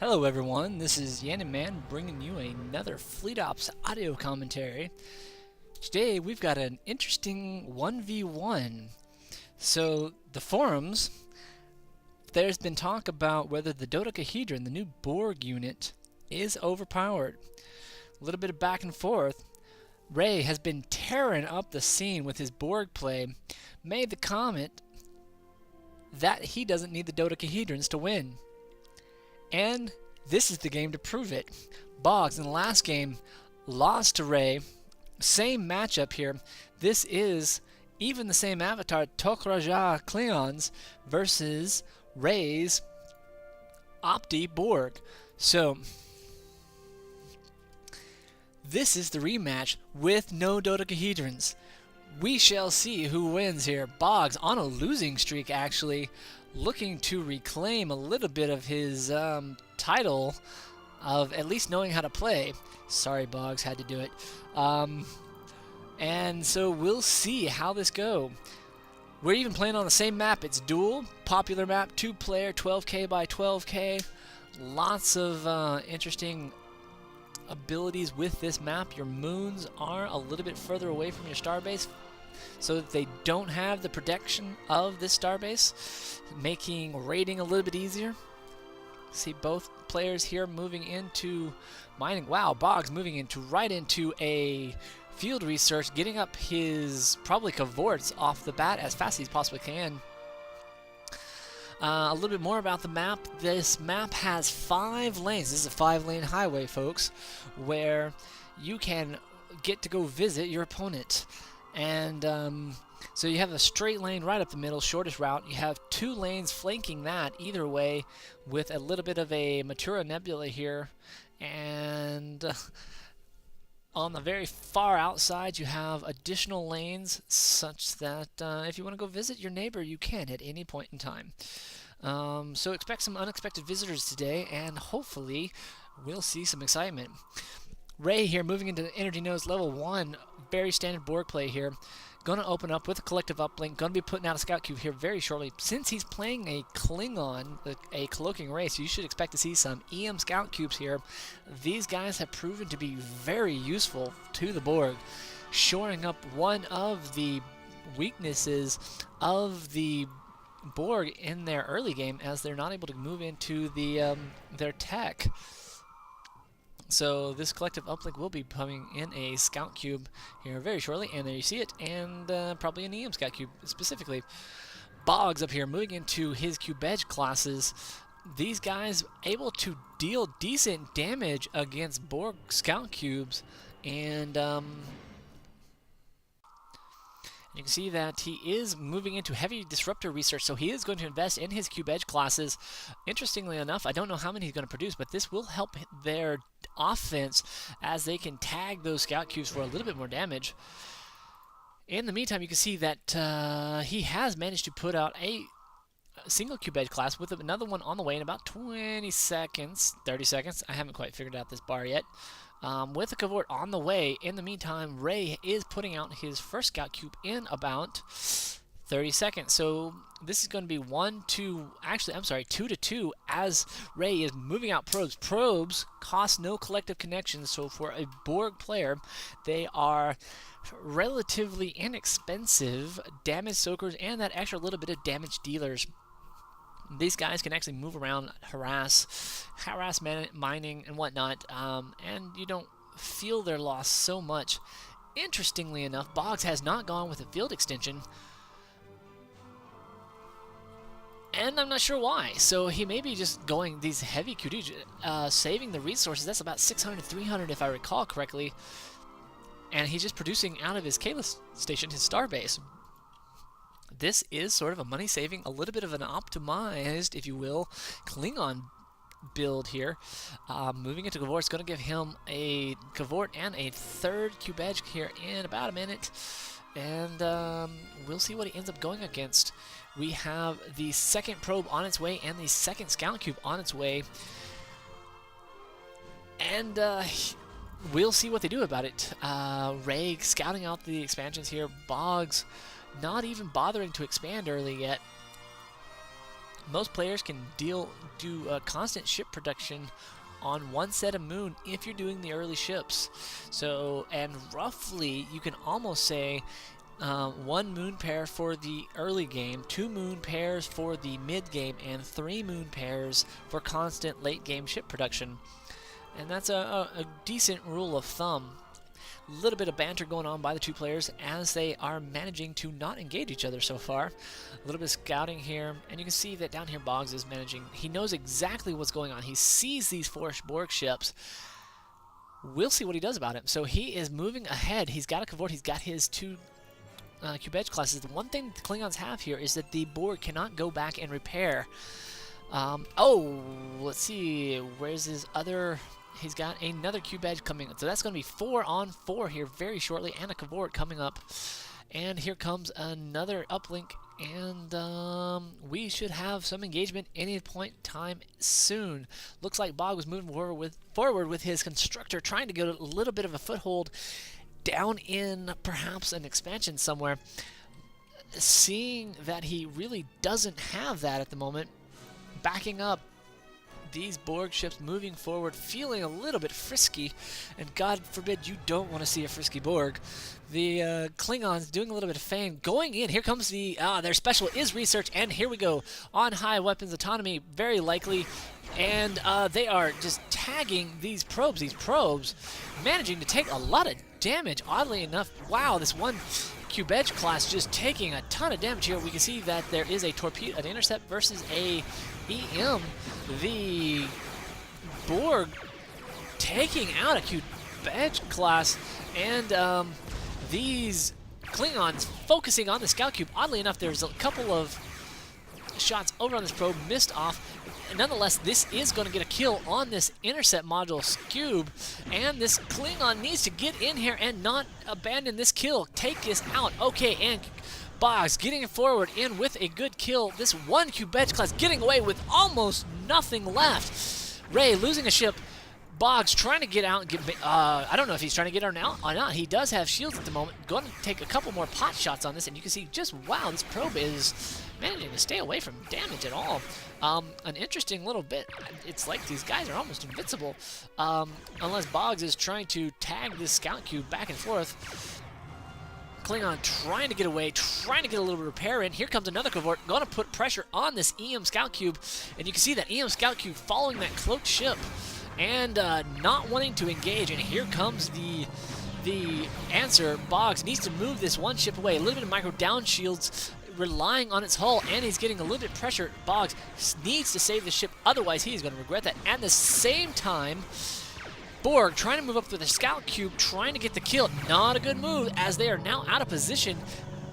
Hello everyone, this is Yannin Man bringing you another Fleet Ops audio commentary. Today we've got an interesting 1v1. So, the forums, there's been talk about whether the dodecahedron, the new Borg unit, is overpowered. A little bit of back and forth. Ray has been tearing up the scene with his Borg play, made the comment that he doesn't need the dodecahedrons to win. And this is the game to prove it. Boggz in the last game lost to Ray. Same matchup here. This is even the same avatar, Tokraja Klingons versus Ray's Opti Borg. So this is the rematch with no dodecahedrons. We shall see who wins here. Boggz on a losing streak, actually, looking to reclaim a little bit of his title of at least knowing how to play. Sorry, Boggz, had to do it. And so we'll see how this go. We're even playing on the same map. It's dual, popular map, 2-player, 12k by 12k. Lots of interesting abilities with this map. Your moons are a little bit further away from your starbase, so that they don't have the protection of this starbase, making raiding a little bit easier. See both players here moving into mining. Wow, Boggz moving right into a field research, getting up his probably cavorts off the bat as fast as he possibly can. A little bit more about the map. This map has 5 lanes. This is a 5-lane highway, folks, where you can get to go visit your opponent. And so you have a straight lane right up the middle, shortest route. You have 2 lanes flanking that either way, with a little bit of a Matura Nebula here. And on the very far outside, you have additional lanes such that if you want to go visit your neighbor, you can at any point in time. So expect some unexpected visitors today, and hopefully we'll see some excitement. Ray here moving into the energy nodes level 1, very standard Borg play here. Going to open up with a collective uplink, going to be putting out a scout cube here very shortly. Since he's playing a Klingon, a cloaking race, you should expect to see some EM scout cubes here. These guys have proven to be very useful to the Borg, shoring up one of the weaknesses of the Borg in their early game, as they're not able to move into the their tech. So this collective uplink will be coming in a scout cube here very shortly, and there you see it, and probably an EM scout cube specifically. Boggz up here moving into his cube edge classes. These guys able to deal decent damage against Borg scout cubes, and you can see that he is moving into heavy disruptor research, so he is going to invest in his cube edge classes. Interestingly enough, I don't know how many he's going to produce, but this will help their offense as they can tag those scout cubes for a little bit more damage. In the meantime, you can see that he has managed to put out a single cube edge class with another one on the way in about 20 seconds, 30 seconds. I haven't quite figured out this bar yet. With a cavort on the way. In the meantime, Ray is putting out his first scout cube in about 30 seconds. So this is going to be 2 to 2 as Ray is moving out probes. Probes cost no collective connections, so for a Borg player, they are relatively inexpensive damage soakers and that extra little bit of damage dealers. These guys can actually move around, harass mining and whatnot, and you don't feel their loss so much. Interestingly enough, Boggz has not gone with a field extension, and I'm not sure why. So he may be just going these heavy QD, saving the resources. That's about 600 to 300 if I recall correctly, and he's just producing out of his Kalis station, his starbase. This is sort of a money-saving, a little bit of an optimized, if you will, Klingon build here. Moving into Cavort is going to give him a Cavort and a 3rd cube edge here in about a minute. And we'll see what he ends up going against. We have the 2nd probe on its way and the 2nd scout cube on its way. And we'll see what they do about it. Ray scouting out the expansions here. Boggz not even bothering to expand early yet. Most players can do constant ship production on one set of moon if you're doing the early ships. So, and roughly you can almost say 1 moon pair for the early game, 2 moon pairs for the mid game, and 3 moon pairs for constant late game ship production. And that's a decent rule of thumb. A little bit of banter going on by the two players as they are managing to not engage each other so far. A little bit of scouting here, and you can see that down here Boggz is managing. He knows exactly what's going on. He sees these 4 Borg ships. We'll see what he does about it. So he is moving ahead. He's got a Cavort. He's got his 2 Boggz classes. The one thing the Klingons have here is that the Borg cannot go back and repair. Oh, let's see. Where's his other... He's got another Boggz coming up. So that's going to be 4 on 4 here very shortly, and a Cavort coming up. And here comes another uplink, and we should have some engagement any point in time soon. Looks like Boggz was moving forward with his constructor, trying to get a little bit of a foothold down in perhaps an expansion somewhere. Seeing that he really doesn't have that at the moment, backing up these Borg ships moving forward, feeling a little bit frisky, and God forbid you don't want to see a frisky Borg. The Klingons doing a little bit of feign, going in. Here comes the their special is research, and here we go on high weapons autonomy, very likely, and they are just tagging these probes. These probes managing to take a lot of damage. Oddly enough, wow, this one Boggz class just taking a ton of damage here. We can see that there is a torpedo, an intercept versus a EM. The Borg taking out a Boggz class, and these Klingons focusing on the scout cube. Oddly enough, there's a couple of shots over on this probe, missed off. Nonetheless, this is going to get a kill on this intercept module cube, and this Klingon needs to get in here and not abandon this kill. Take this out. Okay, and Boggz getting forward in with a good kill. This one Boggz class getting away with almost nothing left. Ray losing a ship. Boggz trying to get out and get... I don't know if he's trying to get out or not. He does have shields at the moment. Going to take a couple more pot shots on this, and you can see just, wow, this probe is managing to stay away from damage at all. An interesting little bit. It's like these guys are almost invincible. Unless Boggz is trying to tag this scout cube back and forth. Klingon trying to get away, trying to get a little bit of repair in. Here comes another Cavort, going to put pressure on this EM scout cube. And you can see that EM scout cube following that cloaked ship and not wanting to engage. And here comes the answer. Boggz needs to move this one ship away. A little bit of micro down shields, relying on its hull, and he's getting a little bit of pressure. Boggz needs to save the ship, otherwise he is going to regret that. At the same time, Borg trying to move up with the scout cube, trying to get the kill. Not a good move, as they are now out of position.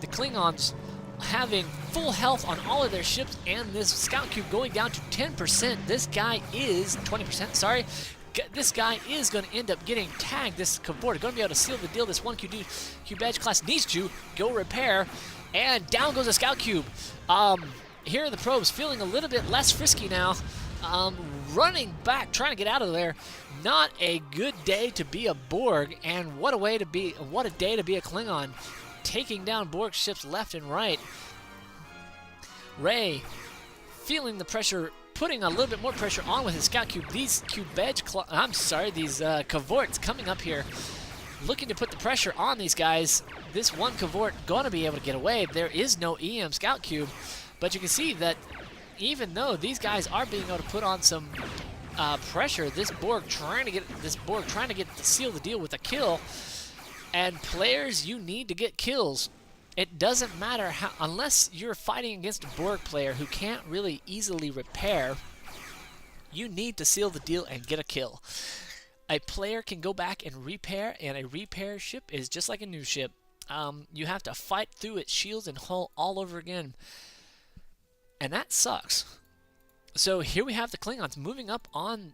The Klingons having full health on all of their ships, and this scout cube going down to 10%. This guy is 20%, sorry. This guy is going to end up getting tagged. This Cavort going to be able to seal the deal. This one Boggz class needs to go repair, and down goes the scout cube. Here are the probes feeling a little bit less frisky now. Running back, trying to get out of there. Not a good day to be a Borg, and what a day to be a Klingon, taking down Borg ships left and right. Ray feeling the pressure, putting a little bit more pressure on with his scout cube. These these Cavorts coming up here, looking to put the pressure on these guys. This one Cavort gonna be able to get away. There is no EM scout cube, but you can see that even though these guys are being able to put on some pressure, this Borg trying to get to seal the deal with a kill. And players, you need to get kills. It doesn't matter how, unless you're fighting against a Borg player who can't really easily repair, you need to seal the deal and get a kill. A player can go back and repair, and a repair ship is just like a new ship. You have to fight through its shields and hull all over again. And that sucks. So here we have the Klingons moving up on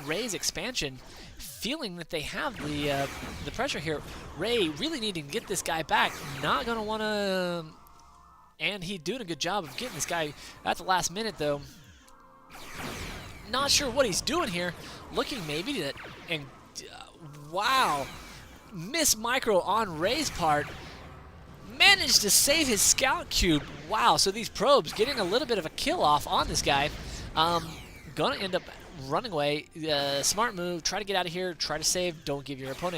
Ray's expansion, feeling that they have the pressure here. Ray really needing to get this guy back. Not going to want to... And he's doing a good job of getting this guy at the last minute, though. Not sure what he's doing here. Looking maybe to... And wow. Miss micro on Ray's part. managed to save his scout cube. Wow, so these probes getting a little bit of a kill off on this guy. Gonna end up running away. Smart move, try to get out of here, try to save, don't give your opponent